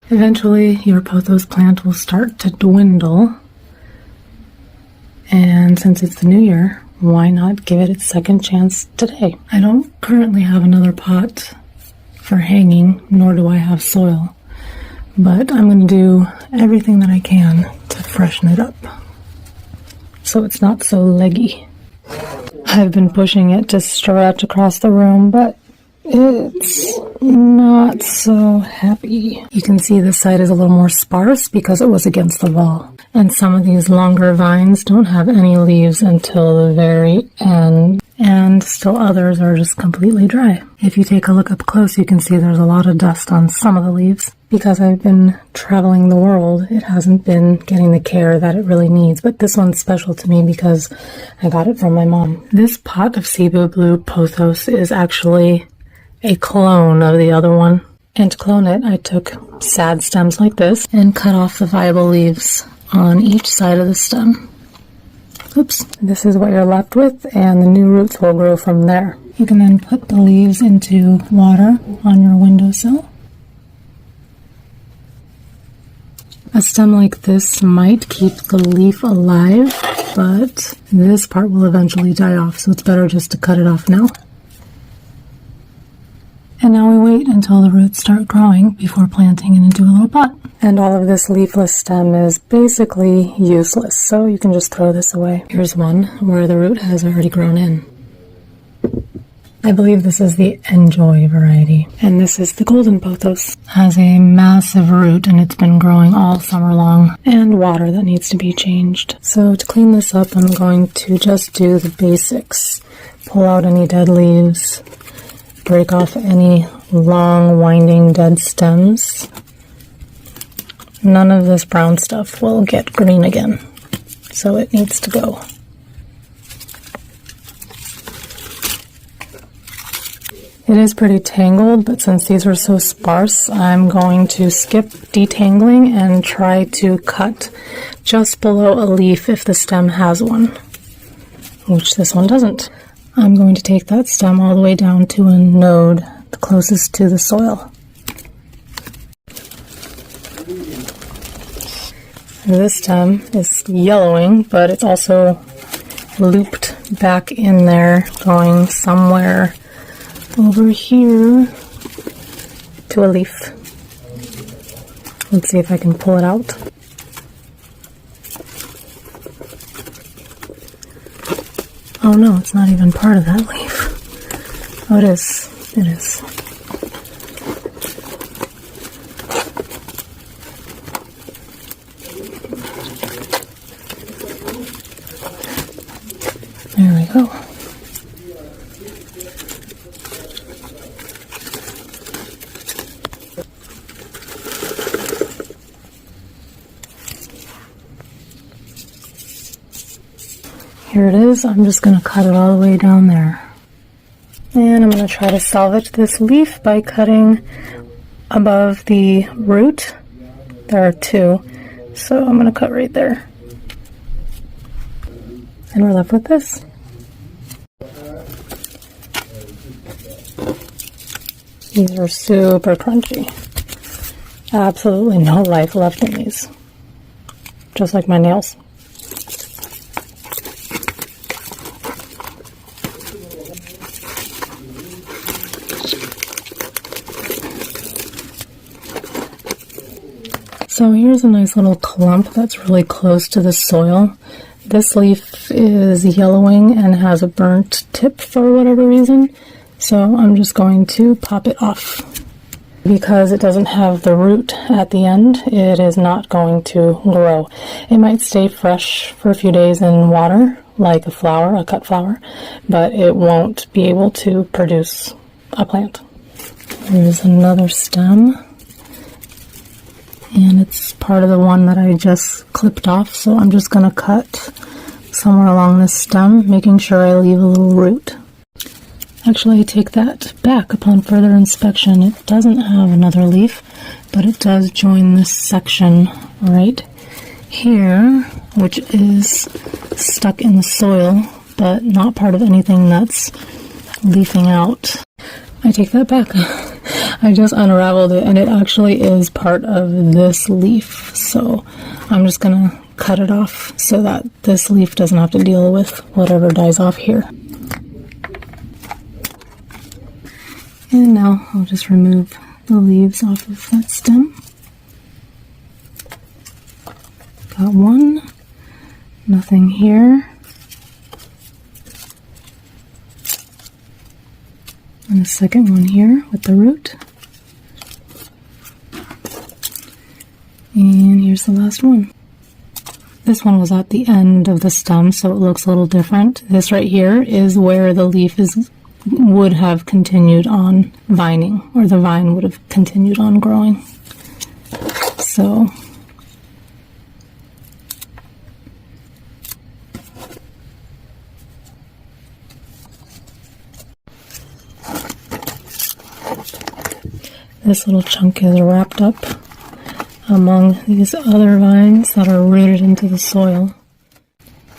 Eventually, your pothos plant will start to dwindle. And since it's the new year, why not give it its second chance today? I don't currently have another pot for hanging, nor do I have soil. But I'm going to do everything that I can to freshen it up so it's not so leggy. I've been pushing it to stretch across the room, but it's not so happy. You can see this side is a little more sparse because it was against the wall. And some of these longer vines don't have any leaves until the very end. And still others are just completely dry. If you take a look up close, you can see there's a lot of dust on some of the leaves. Because I've been traveling the world, it hasn't been getting the care that it really needs. But this one's special to me because I got it from my mom. This pot of Cebu Blue Pothos is actually a clone of the other one. And to clone it, I took sad stems like this and cut off the viable leaves on each side of the stem. Oops. This is what you're left with, and the new roots will grow from there. You can then put the leaves into water on your windowsill. A stem like this might keep the leaf alive, but this part will eventually die off, so it's better just to cut it off now. And now we wait until the roots start growing before planting it into a little pot. And all of this leafless stem is basically useless, so you can just throw this away. Here's one where the root has already grown in. I believe this is the Enjoy variety. And this is the Golden Pothos. Has a massive root and it's been growing all summer long. And water that needs to be changed. So to clean this up, I'm going to just do the basics. Pull out any dead leaves. Break off any long, winding, dead stems. None of this brown stuff will get green again, so it needs to go. It is pretty tangled, but since these were so sparse, I'm going to skip detangling and try to cut just below a leaf if the stem has one, which this one doesn't. I'm going to take that stem all the way down to a node, the closest to the soil. This stem is yellowing, but it's also looped back in there, going somewhere over here to a leaf. Let's see if I can pull it out. Oh no, it's not even part of that leaf. Oh, it is. It is. There we go. Here it is. I'm just going to cut it all the way down there. And I'm going to try to salvage this leaf by cutting above the root. There are two, so I'm going to cut right there. And we're left with this. These are super crunchy. Absolutely no life left in these. Just like my nails. So here's a nice little clump that's really close to the soil. This leaf is yellowing and has a burnt tip for whatever reason, so I'm just going to pop it off. Because it doesn't have the root at the end, it is not going to grow. It might stay fresh for a few days in water, like a flower, a cut flower, but it won't be able to produce a plant. Here's another stem. And it's part of the one that I just clipped off, so I'm just going to cut somewhere along this stem, making sure I leave a little root. Actually, I take that back upon further inspection. It doesn't have another leaf, but it does join this section right here, which is stuck in the soil, but not part of anything that's leafing out. I take that back. I just unraveled it and it actually is part of this leaf. So I'm just gonna cut it off so that this leaf doesn't have to deal with whatever dies off here. And now I'll just remove the leaves off of that stem. Got one, nothing here. And a second one here with the root. And here's the last one. This one was at the end of the stem, so it looks a little different. This right here is where the leaf would have continued on vining, or the vine would have continued on growing. So this little chunk is wrapped up among these other vines that are rooted into the soil.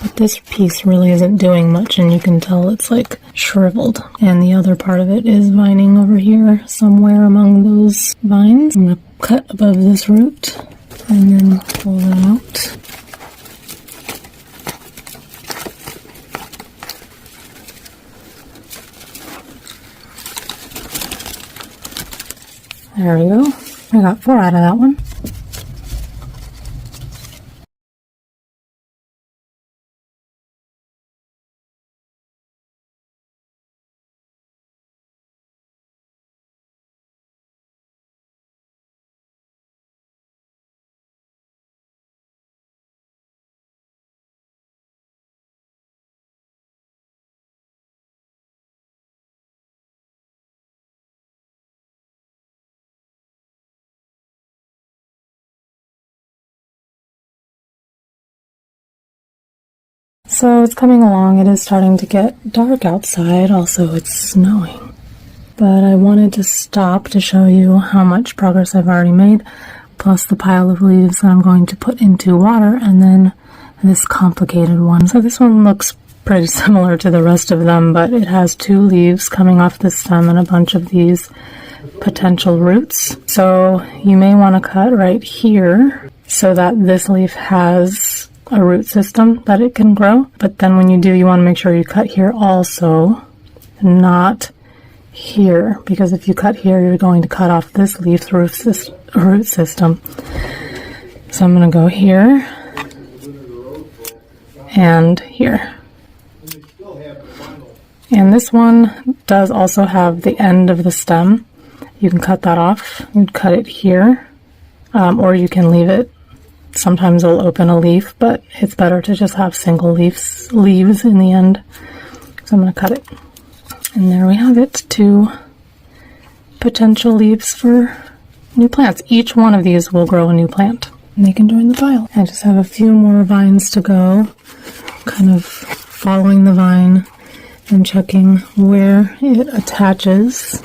But this piece really isn't doing much, and you can tell it's like shriveled. And the other part of it is vining over here somewhere among those vines. I'm going to cut above this root and then pull that out. There we go. I got 4 out of that one. So it's coming along. It is starting to get dark outside. Also, it's snowing. But I wanted to stop to show you how much progress I've already made, plus the pile of leaves that I'm going to put into water, and then this complicated one. So this one looks pretty similar to the rest of them, but it has 2 leaves coming off the stem and a bunch of these potential roots. So you may want to cut right here so that this leaf has a root system that it can grow. But then when you do, you want to make sure you cut here also, not here, because if you cut here, you're going to cut off this leaf's root system. So I'm going to go here and here. And this one does also have the end of the stem. You can cut that off. You'd cut it here, or you can leave it. Sometimes it'll open a leaf, but it's better to just have single leaves in the end. So I'm going to cut it. And there we have it, 2 potential leaves for new plants. Each one of these will grow a new plant, and they can join the pile. I just have a few more vines to go, kind of following the vine and checking where it attaches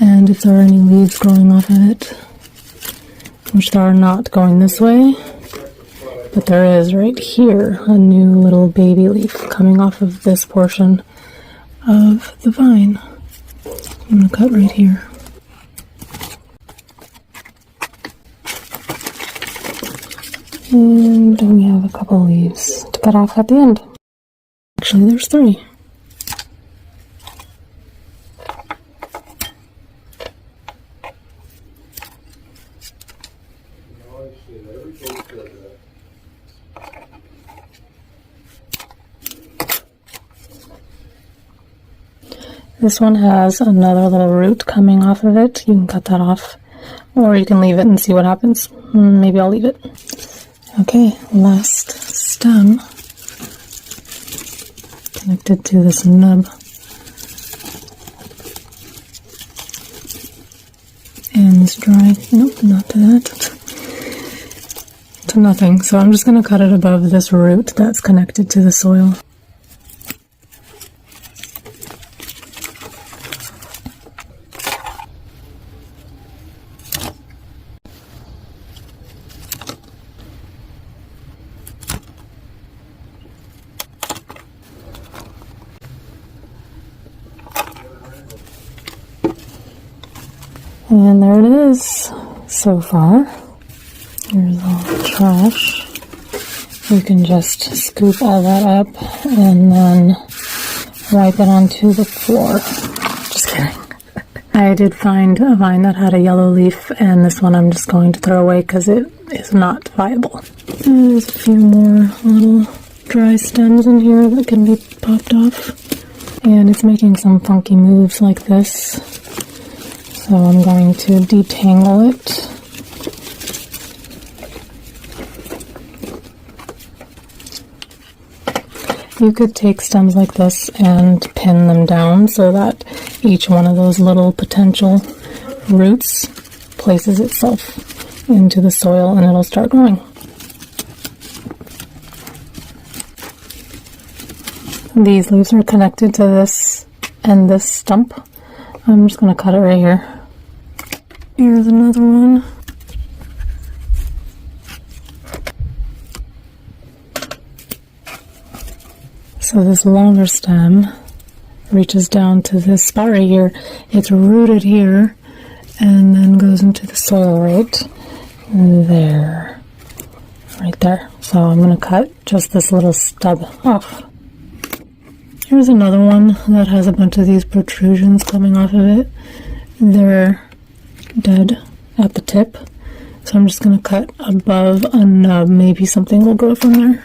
and if there are any leaves growing off of it, which there are not going this way, but there is right here a new little baby leaf coming off of this portion of the vine. I'm going to cut right here. And we have a couple leaves to cut off at the end. Actually, there's 3. This one has another little root coming off of it. You can cut that off, or you can leave it and see what happens. Maybe I'll leave it. Okay, last stem connected to this nub. And this dry, nope, not to that. To nothing. So I'm just going to cut it above this root that's connected to the soil. And there it is so far. Here's all the trash. You can just scoop all that up and then wipe it onto the floor. Just kidding. I did find a vine that had a yellow leaf, and this one I'm just going to throw away because it is not viable. There's a few more little dry stems in here that can be popped off. And it's making some funky moves like this. So I'm going to detangle it. You could take stems like this and pin them down so that each one of those little potential roots places itself into the soil and it'll start growing. These leaves are connected to this and this stump. I'm just going to cut it right here. Here's another one. So this longer stem reaches down to this spot right here. It's rooted here and then goes into the soil right there. Right there. So I'm going to cut just this little stub off. Here's another one that has a bunch of these protrusions coming off of it. They're dead at the tip. So I'm just going to cut above a nub. Maybe something will grow from there.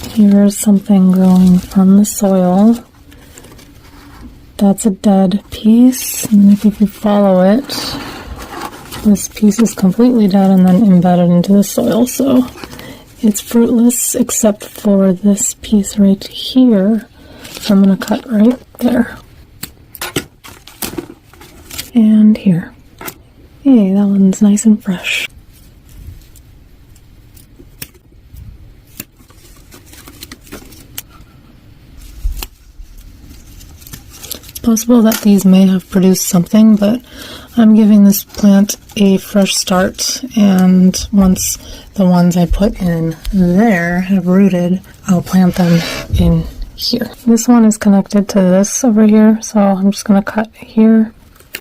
Here's something growing from the soil. That's a dead piece. And if you follow it, this piece is completely dead and then embedded into the soil. So it's fruitless except for this piece right here. So I'm going to cut right there. And here. Hey, that one's nice and fresh. Possible that these may have produced something, but I'm giving this plant a fresh start, and once the ones I put in there have rooted, I'll plant them in here. This one is connected to this over here, so I'm just going to cut here,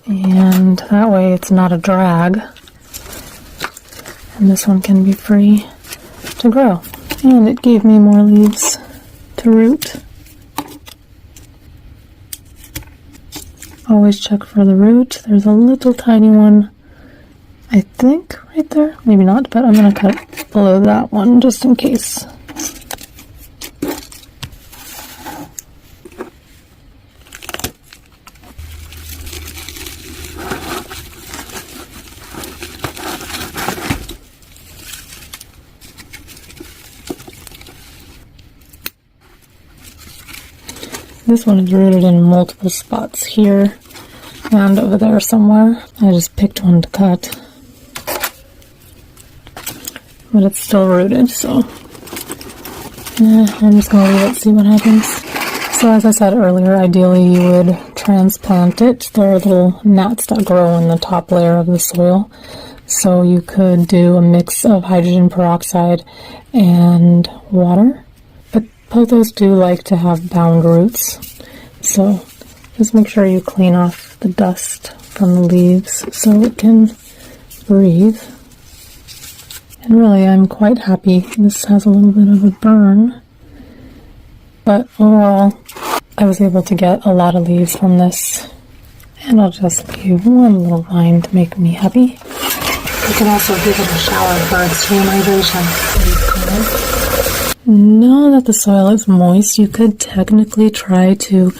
and that way it's not a drag, and this one can be free to grow. And it gave me more leaves to root. Always check for the root. There's a little tiny one, I think, right there. Maybe not, but I'm going to cut below that one just in case. This one is rooted in multiple spots here and over there somewhere. I just picked one to cut. But it's still rooted, so I'm just going to leave it, see what happens. So as I said earlier, ideally you would transplant it. There are little gnats that grow in the top layer of the soil. So you could do a mix of hydrogen peroxide and water. Pothos do like to have bound roots, so just make sure you clean off the dust from the leaves so it can breathe. And really, I'm quite happy. This has a little bit of a burn, but overall, I was able to get a lot of leaves from this, and I'll just leave one little vine to make me happy. You can also give it a shower for extreme hydration. Now that the soil is moist, you could technically try to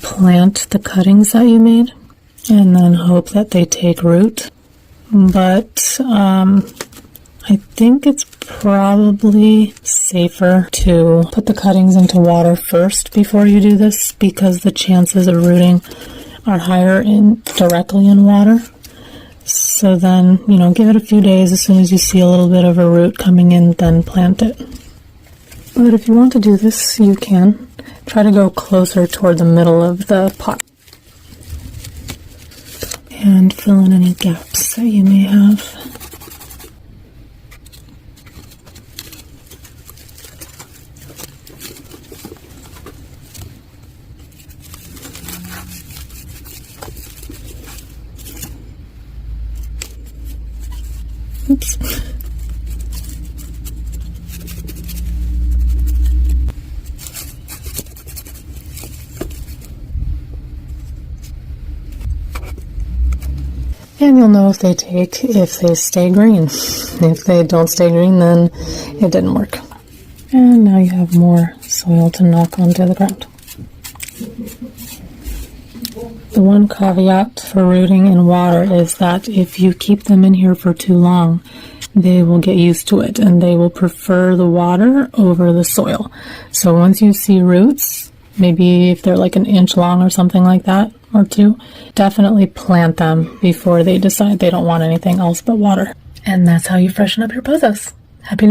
plant the cuttings that you made and then hope that they take root. But I think it's probably safer to put the cuttings into water first before you do this because the chances of rooting are higher directly in water. So then, give it a few days. As soon as you see a little bit of a root coming in, then plant it. But if you want to do this, you can. Try to go closer toward the middle of the pot. And fill in any gaps that you may have. Oops. And you'll know if they stay green. If they don't stay green, then it didn't work. And now you have more soil to knock onto the ground. The one caveat for rooting in water is that if you keep them in here for too long, they will get used to it and they will prefer the water over the soil. So once you see roots, maybe if they're like an inch long or something like that, or two, definitely plant them before they decide they don't want anything else but water. And that's how you freshen up your pothos. Happy